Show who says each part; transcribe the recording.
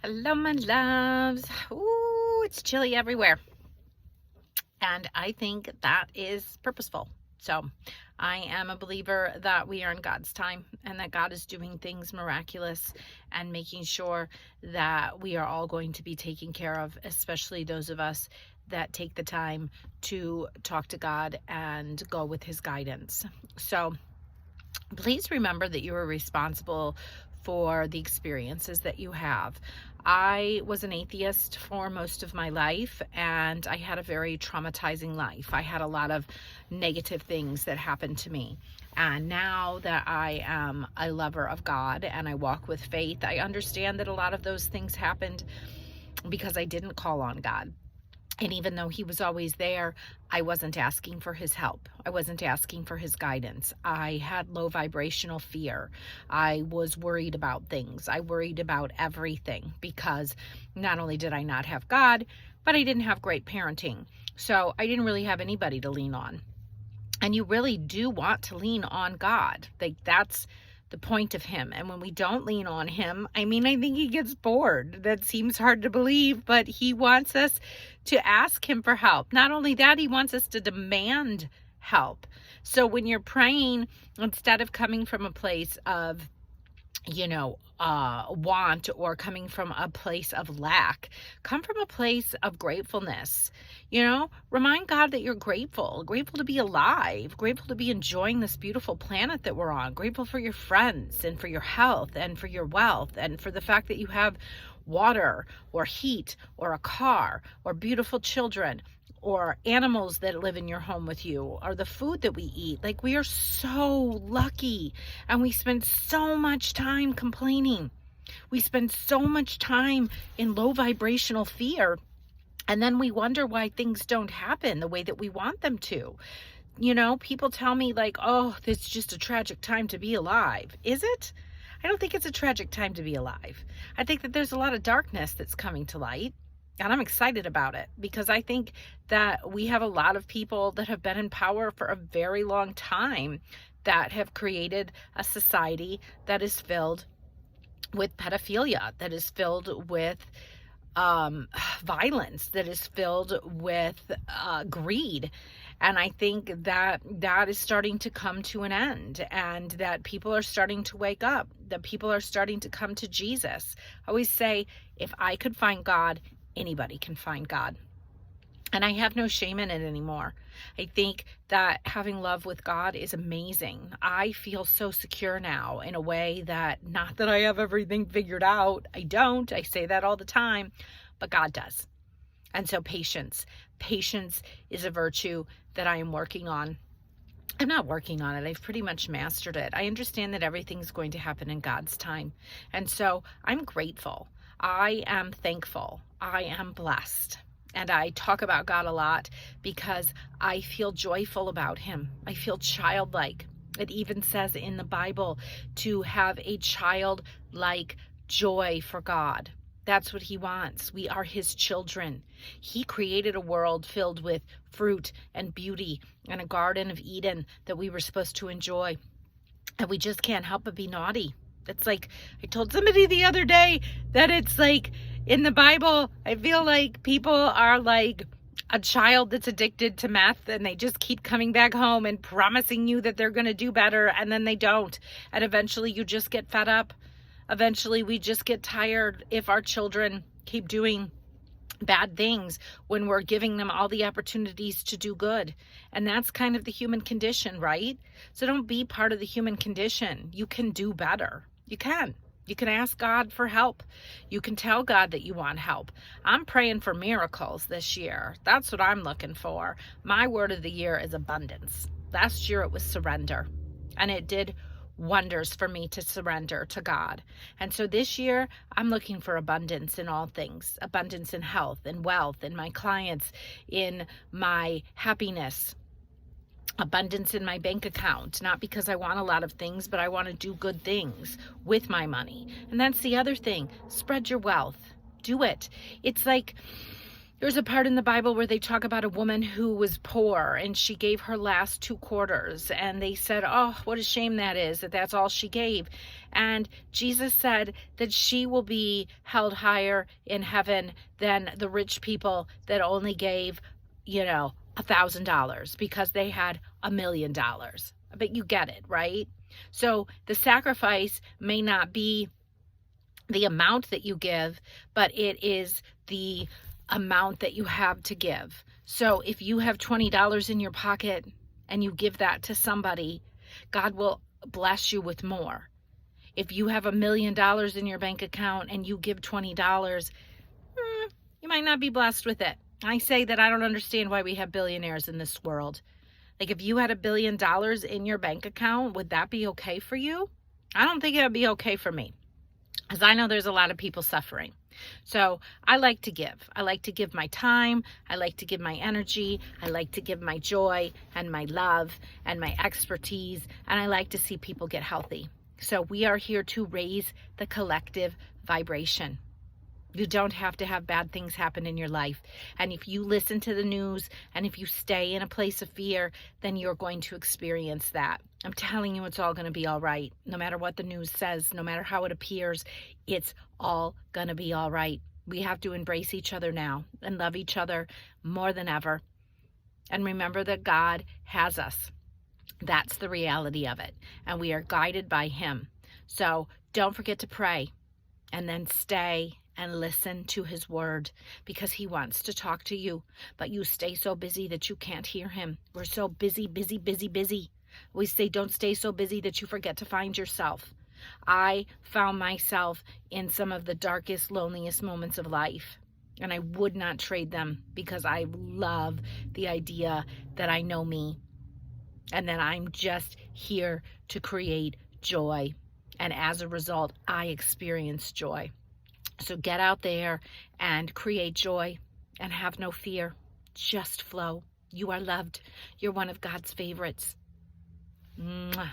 Speaker 1: Hello, my loves. Ooh, it's chilly everywhere. And I think that is purposeful. So I am a believer that we are in God's time and that God is doing things miraculous and making sure that we are all going to be taken care of, especially those of us that take the time to talk to God and go with his guidance. So please remember that you are responsible for the experiences that you have. I was an atheist for most of my life, and I had a very traumatizing life. I had a lot of negative things that happened to me. And now that I am a lover of God and I walk with faith, I understand that a lot of those things happened because I didn't call on God. And even though he was always there, I wasn't asking for his help. I wasn't asking for his guidance. I had low vibrational fear. I was worried about things. I worried about everything because not only did I not have God, but I didn't have great parenting. So I didn't really have anybody to lean on. And you really do want to lean on God. Like, that's the point of him. And when we don't lean on him, I think he gets bored. That seems hard to believe, but he wants us to ask him for help. Not only that, he wants us to demand help. So when you're praying, instead of coming from a place of want or coming from a place of lack, come from a place of gratefulness. Remind God that you're grateful to be alive, grateful to be enjoying this beautiful planet that we're on, grateful for your friends and for your health and for your wealth and for the fact that you have water or heat or a car or beautiful children or animals that live in your home with you, or the food that we eat. Like, we are so lucky, and we spend so much time complaining. We spend so much time in low vibrational fear, and then we wonder why things don't happen the way that we want them to. People tell me like, oh, this is just a tragic time to be alive. Is it? I don't think it's a tragic time to be alive. I think that there's a lot of darkness that's coming to light. And I'm excited about it because I think that we have a lot of people that have been in power for a very long time that have created a society that is filled with pedophilia, that is filled with violence, that is filled with greed. And I think that that is starting to come to an end, and that people are starting to wake up, that people are starting to come to Jesus. I always say, if I could find God, anybody can find God. And I have no shame in it anymore. I think that having love with God is amazing. I feel so secure now in a way that, not that I have everything figured out. I don't. I say that all the time, but God does. And so patience is a virtue that I am working on. I'm not working on it. I've pretty much mastered it. I understand that everything's going to happen in God's time. And so I'm grateful. I am thankful. I am blessed. And I talk about God a lot because I feel joyful about him. I feel childlike. It even says in the Bible to have a childlike joy for God. That's what he wants. We are his children. He created a world filled with fruit and beauty and a Garden of Eden that we were supposed to enjoy. And we just can't help but be naughty. It's like, I told somebody the other day that it's like in the Bible, I feel like people are like a child that's addicted to meth, and they just keep coming back home and promising you that they're going to do better, and then they don't. And eventually you just get fed up. Eventually we just get tired if our children keep doing bad things when we're giving them all the opportunities to do good. And that's kind of the human condition, right? So don't be part of the human condition. You can do better. You can ask God for help. You can tell God that you want help. I'm praying for miracles this year. That's what I'm looking for. My word of the year is abundance. Last year it was surrender, and it did wonders for me to surrender to God. And so this year I'm looking for abundance in all things, abundance in health and wealth, in my clients, in my happiness, abundance in my bank account, not because I want a lot of things, but I want to do good things with my money. And that's the other thing. Spread your wealth. Do it. It's like, There's a part in the Bible where they talk about a woman who was poor and she gave her last 2 quarters, and they said, oh, what a shame that is, that that's all she gave. And Jesus said that she will be held higher in heaven than the rich people that only gave, $1,000 because they had $1,000,000. But you get it, right? So the sacrifice may not be the amount that you give, but it is the amount that you have to give. So if you have $20 in your pocket and you give that to somebody, God will bless you with more. If you have $1,000,000 in your bank account and you give $20, you might not be blessed with it. I say that I don't understand why we have billionaires in this world. Like, if you had $1,000,000,000 in your bank account, would that be okay for you? I don't think it would be okay for me, because I know there's a lot of people suffering. So I like to give. I like to give my time. I like to give my energy. I like to give my joy and my love and my expertise. And I like to see people get healthy. So we are here to raise the collective vibration. You don't have to have bad things happen in your life. And if you listen to the news and if you stay in a place of fear, then you're going to experience that. I'm telling you, it's all going to be all right. No matter what the news says, no matter how it appears, it's all going to be all right. We have to embrace each other now and love each other more than ever. And remember that God has us. That's the reality of it. And we are guided by Him. So don't forget to pray, and then stay and listen to His word, because He wants to talk to you, but you stay so busy that you can't hear Him. We're so busy. We say don't stay so busy that you forget to find yourself. I found myself in some of the darkest, loneliest moments of life, and I would not trade them, because I love the idea that I know me and that I'm just here to create joy. And as a result, I experience joy. So get out there and create joy and have no fear. Just flow. You are loved. You're one of God's favorites. Mwah.